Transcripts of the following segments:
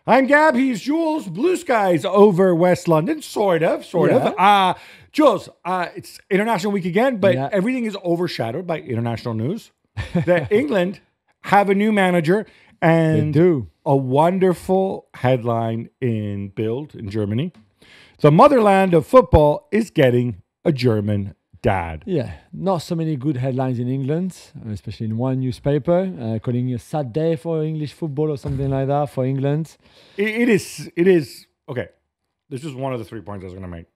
I'm Gab. He's Jules. Blue skies over West London. Sort of. Jules, it's International Week again, but everything is overshadowed by international news. That England have a new manager and a wonderful headline in Bild in Germany. The motherland of football is getting a German dad. Yeah, not so many good headlines in England, especially in one newspaper, calling it a sad day for English football or something like that for England. It is. Okay, this is one of the 3 points I was going to make.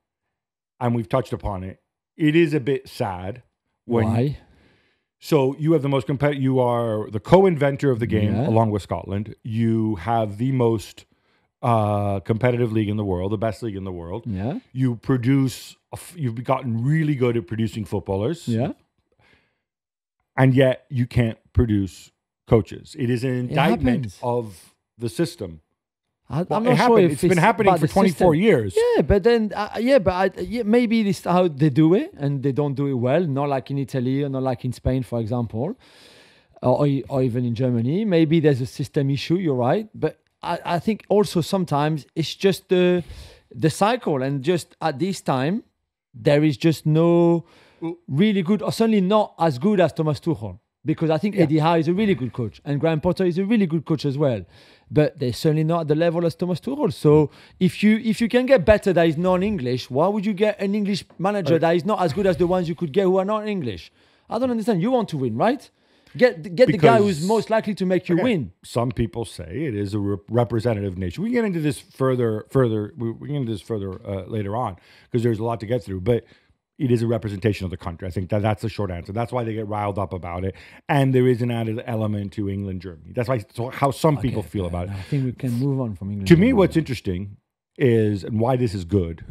And we've touched upon it. It is a bit sad. Why? So you have the most competitive, you are the co-inventor of the game along with Scotland. You have the most competitive league in the world, the best league in the world. Yeah. You produce, you've gotten really good at producing footballers. Yeah. And yet you can't produce coaches. It is an indictment of the system. I'm not sure if it's been happening for 24 years. Yeah, but then, maybe this is how they do it, and they don't do it well. Not like in Italy, or not like in Spain, for example, or even in Germany. Maybe there's a system issue. You're right, but I think also sometimes it's just the cycle, and just at this time there is just no really good, or certainly not as good as Thomas Tuchel. Because I think Eddie Howe is a really good coach, and Graham Potter is a really good coach as well. But they're certainly not at the level as Thomas Tuchel. So if you can get better that is non-English, why would you get an English manager that is not as good as the ones you could get who are not English? I don't understand. You want to win, right? Get the guy who's most likely to make you win. Some people say it is a representative nation. We can get into this further. We can get into this further later on because there's a lot to get through. But it is a representation of the country. I think that's the short answer. That's why they get riled up about it. And there is an added element to England, Germany. That's how some people feel about it. I think we can move on from England. To me, what's interesting is, and why this is good,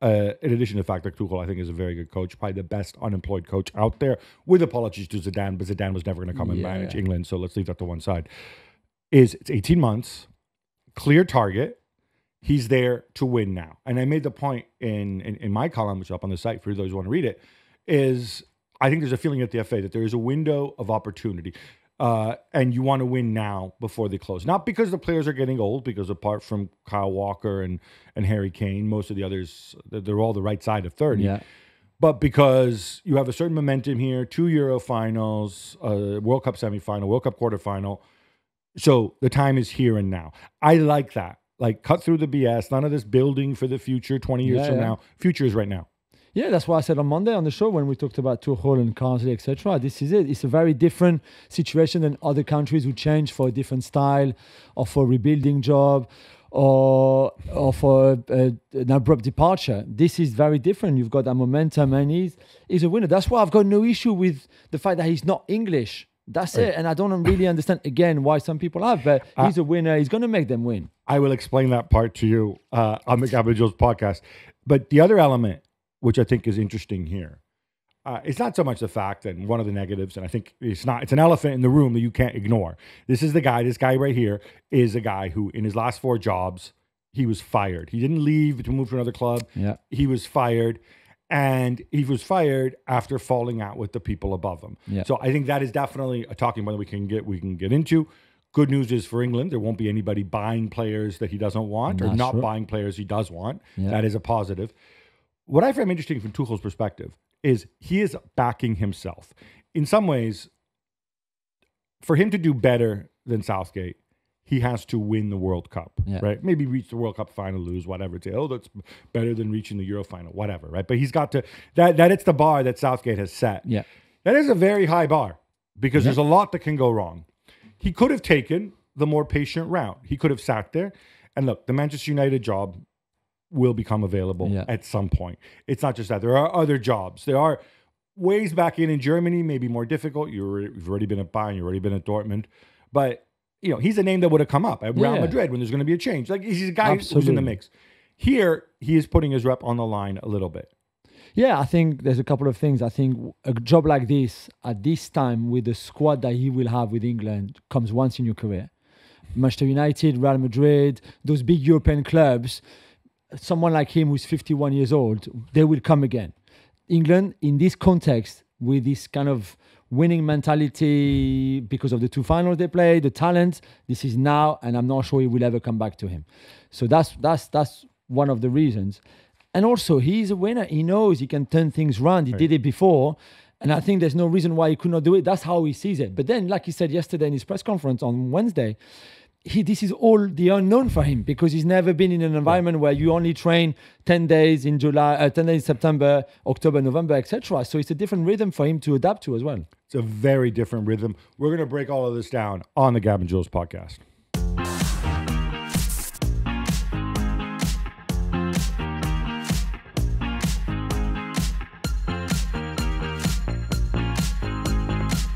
in addition to the fact that Tuchel, I think, is a very good coach, probably the best unemployed coach out there, with apologies to Zidane, but Zidane was never going to come and manage England, so let's leave that to one side, it's 18 months, clear target. He's there to win now. And I made the point in my column, which is up on the site for those who want to read it, is I think there's a feeling at the FA that there is a window of opportunity. And you want to win now before they close. Not because the players are getting old, because apart from Kyle Walker and Harry Kane, most of the others, they're all the right side of 30. Yeah. But because you have a certain momentum here, 2 Euro finals, World Cup semifinal, World Cup quarterfinal. So the time is here and now. I like that. Like, cut through the BS. None of this building for the future 20 years from now. Future is right now. Yeah, that's what I said on Monday on the show when we talked about Tuchel and Carsley, etc. This is it. It's a very different situation than other countries who change for a different style or for a rebuilding job or for an abrupt departure. This is very different. You've got that momentum, and he's a winner. That's why I've got no issue with the fact that he's not English. That's it. And I don't really understand, again, why some people have, but he's a winner. He's going to make them win. I will explain that part to you on the Gab and Jules podcast. But the other element, which I think is interesting here, it's not so much the fact, and one of the negatives, and I think it's an elephant in the room that you can't ignore. This guy right here is a guy who, in his last 4 jobs, he was fired. He didn't leave to move to another club. Yeah. He was fired. And he was fired after falling out with the people above him. Yeah. So I think that is definitely a talking point that we can get into. Good news is for England, there won't be anybody buying players that he doesn't want or not buying players he does want. Yeah. That is a positive. What I find interesting from Tuchel's perspective is he is backing himself. In some ways, for him to do better than Southgate, he has to win the World Cup, right? Maybe reach the World Cup final, lose, whatever. Say, that's better than reaching the Euro final, whatever, right? But he's got to, that it's the bar that Southgate has set. Yeah. That is a very high bar because there's a lot that can go wrong. He could have taken the more patient route. He could have sat there and look, the Manchester United job will become available at some point. It's not just that. There are other jobs. There are ways back in Germany, maybe more difficult. You've already been at Bayern, you've already been at Dortmund. But he's a name that would have come up at Real Madrid when there's going to be a change. Like, he's a guy who's in the mix. Here, he is putting his rep on the line a little bit. Yeah, I think there's a couple of things. I think a job like this, at this time, with the squad that he will have with England, comes once in your career. Manchester United, Real Madrid, those big European clubs, someone like him who's 51 years old, they will come again. England, in this context, with this kind of winning mentality because of the 2 finals they played, the talent. This is now, and I'm not sure he will ever come back to him. So that's one of the reasons. And also, he's a winner. He knows he can turn things around. He did it before. And I think there's no reason why he could not do it. That's how he sees it. But then, like he said yesterday in his press conference on Wednesday, this is all the unknown for him because he's never been in an environment where you only train 10 days in July, 10 days in September, October, November, etc. So it's a different rhythm for him to adapt to as well. It's a very different rhythm. We're going to break all of this down on the Gab and Jules podcast.